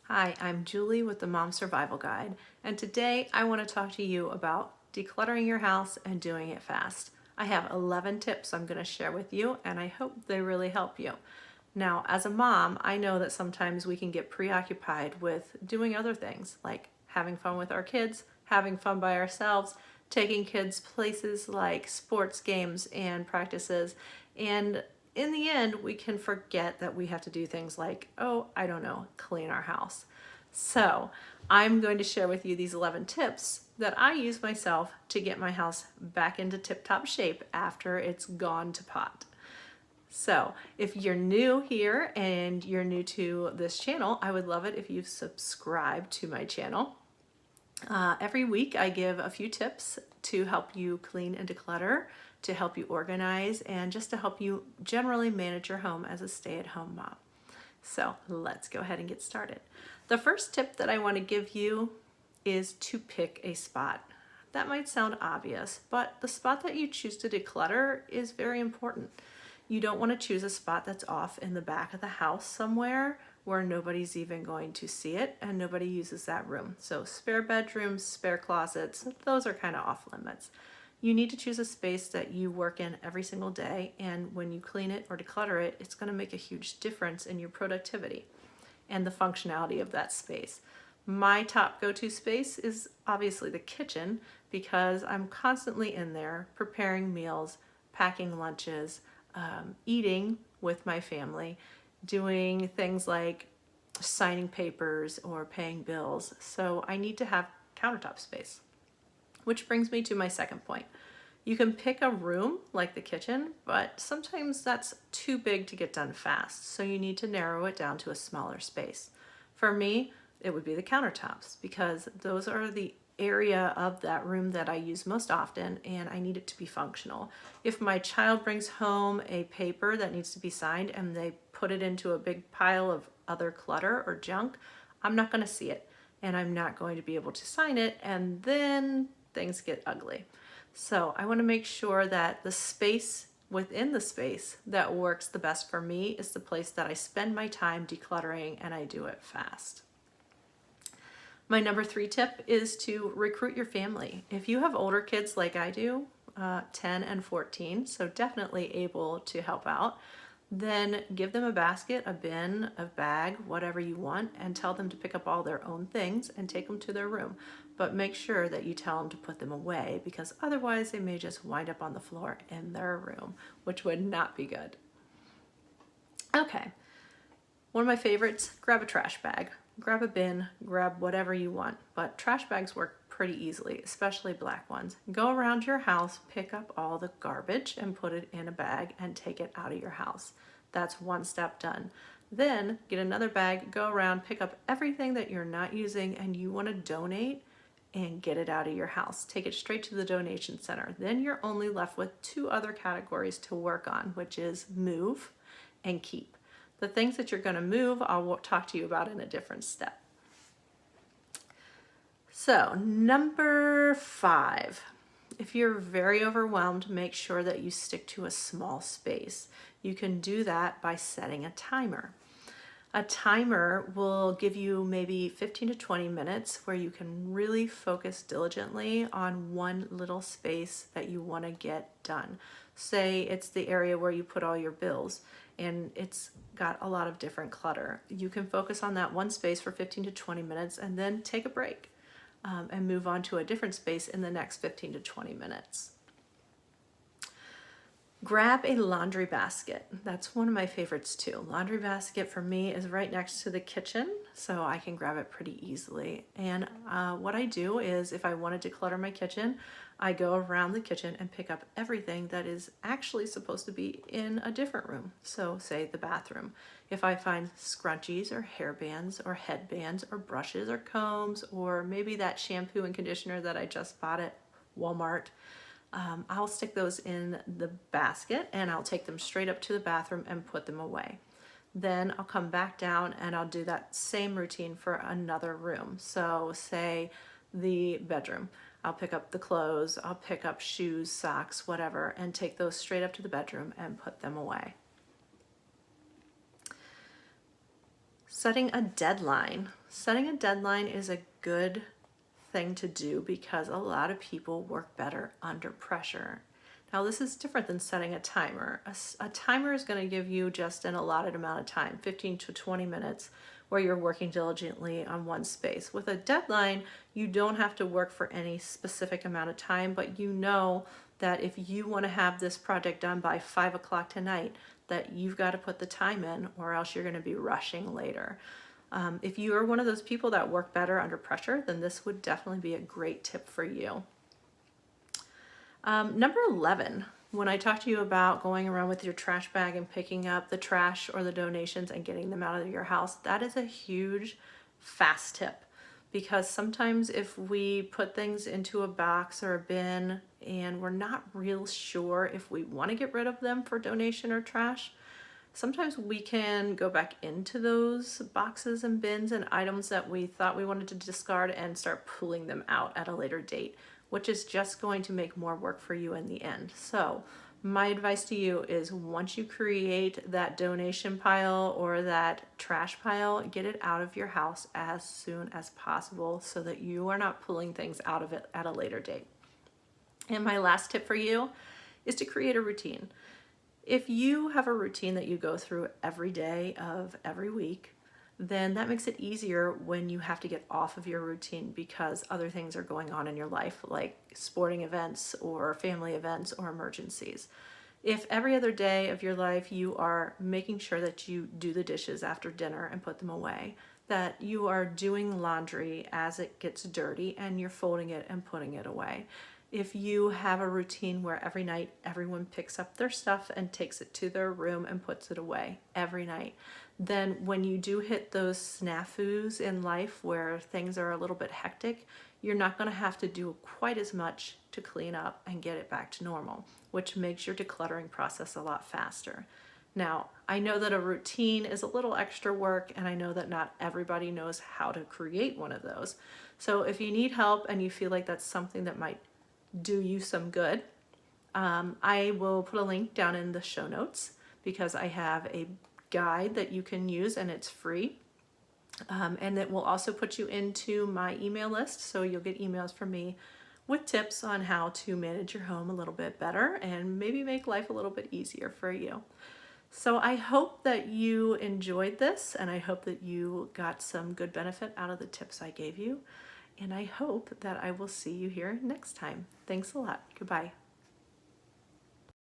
Hi, I'm Julie with the Mom Survival Guide, and today I want to talk to you about decluttering your house and doing it fast. I have 11 tips I'm going to share with you, and I hope they really help you. Now, as a mom, I know that sometimes we can get preoccupied with doing other things, like having fun with our kids, having fun by ourselves, taking kids places like sports games and practices, and in the end, we can forget that we have to do things like, oh, I don't know, clean our house. So I'm going to share with you these 11 tips that I use myself to get my house back into tip-top shape after it's gone to pot. So if you're new here and you're new to this channel, I would love it if you subscribe to my channel. Every week I give a few tips to help you clean and declutter, to help you organize, and just to help you generally manage your home as a stay-at-home mom. So let's go ahead and get started. The first tip that I want to give you is to pick a spot. That might sound obvious, but the spot that you choose to declutter is very important. You don't want to choose a spot that's off in the back of the house somewhere where nobody's even going to see it and nobody uses that room. So spare bedrooms, spare closets, those are kind of off limits. You need to choose a space that you work in every single day, and when you clean it or declutter it, it's going to make a huge difference in your productivity and the functionality of that space. My top go-to space is obviously the kitchen because I'm constantly in there preparing meals, packing lunches, eating with my family, doing things like signing papers or paying bills. So I need to have countertop space. Which brings me to my second point. You can pick a room like the kitchen, but sometimes that's too big to get done fast, so you need to narrow it down to a smaller space. For me, it would be the countertops because those are the area of that room that I use most often, and I need it to be functional. If my child brings home a paper that needs to be signed and they put it into a big pile of other clutter or junk, I'm not going to see it, and I'm not going to be able to sign it, and then things get ugly. So I want to make sure that the space within the space that works the best for me is the place that I spend my time decluttering, and I do it fast. My number 3 tip is to recruit your family. If you have older kids like I do, 10 and 14, so definitely able to help out, then give them a basket, a bin, a bag, whatever you want, and tell them to pick up all their own things and take them to their room. But make sure that you tell them to put them away because otherwise they may just wind up on the floor in their room, which would not be good. Okay, one of my favorites, grab a trash bag. Grab a bin, grab whatever you want, but trash bags work pretty easily, especially black ones. Go around your house, pick up all the garbage and put it in a bag and take it out of your house. That's one step done. Then get another bag, go around, pick up everything that you're not using and you want to donate and get it out of your house. Take it straight to the donation center. Then you're only left with 2 other categories to work on, which is move and keep. The things that you're going to move, I'll talk to you about in a different step. So, number 5, if you're very overwhelmed, make sure that you stick to a small space. You can do that by setting a timer. A timer will give you maybe 15 to 20 minutes where you can really focus diligently on one little space that you want to get done. Say it's the area where you put all your bills and it's got a lot of different clutter. You can focus on that one space for 15 to 20 minutes and then take a break and move on to a different space in the next 15 to 20 minutes. Grab a laundry basket. That's one of my favorites too. Laundry basket for me is right next to the kitchen, so I can grab it pretty easily. And what I do is if I want to declutter my kitchen, I go around the kitchen and pick up everything that is actually supposed to be in a different room. So say the bathroom. If I find scrunchies or hairbands or headbands or brushes or combs or maybe that shampoo and conditioner that I just bought at Walmart, I'll stick those in the basket and I'll take them straight up to the bathroom and put them away. Then I'll come back down and I'll do that same routine for another room. So say the bedroom. I'll pick up the clothes, I'll pick up shoes, socks, whatever, and take those straight up to the bedroom and put them away. Setting a deadline. Setting a deadline is a good thing to do because a lot of people work better under pressure. Now, this is different than setting a timer. A timer is going to give you just an allotted amount of time, 15 to 20 minutes, where you're working diligently on one space. With a deadline, you don't have to work for any specific amount of time, but you know that if you want to have this project done by 5 o'clock tonight, that you've got to put the time in, or else you're going to be rushing later. If you are one of those people that work better under pressure, then this would definitely be a great tip for you. Number 11, when I talk to you about going around with your trash bag and picking up the trash or the donations and getting them out of your house, that is a huge, fast tip. Because sometimes if we put things into a box or a bin and we're not real sure if we want to get rid of them for donation or trash, sometimes we can go back into those boxes and bins and items that we thought we wanted to discard and start pulling them out at a later date, which is just going to make more work for you in the end. So my advice to you is, once you create that donation pile or that trash pile, get it out of your house as soon as possible so that you are not pulling things out of it at a later date. And my last tip for you is to create a routine. If you have a routine that you go through every day of every week, then that makes it easier when you have to get off of your routine because other things are going on in your life, like sporting events or family events or emergencies. If every other day of your life you are making sure that you do the dishes after dinner and put them away, that you are doing laundry as it gets dirty and you're folding it and putting it away, if you have a routine where every night everyone picks up their stuff and takes it to their room and puts it away every night, then when you do hit those snafus in life where things are a little bit hectic, you're not going to have to do quite as much to clean up and get it back to normal, which makes your decluttering process a lot faster. Now, I know that a routine is a little extra work, and I know that not everybody knows how to create one of those. So if you need help and you feel like that's something that might do you some good, I will put a link down in the show notes because I have a guide that you can use and it's free. And it will also put you into my email list, so you'll get emails from me with tips on how to manage your home a little bit better and maybe make life a little bit easier for you. So I hope that you enjoyed this, and I hope that you got some good benefit out of the tips I gave you. And I hope that I will see you here next time. Thanks a lot. Goodbye.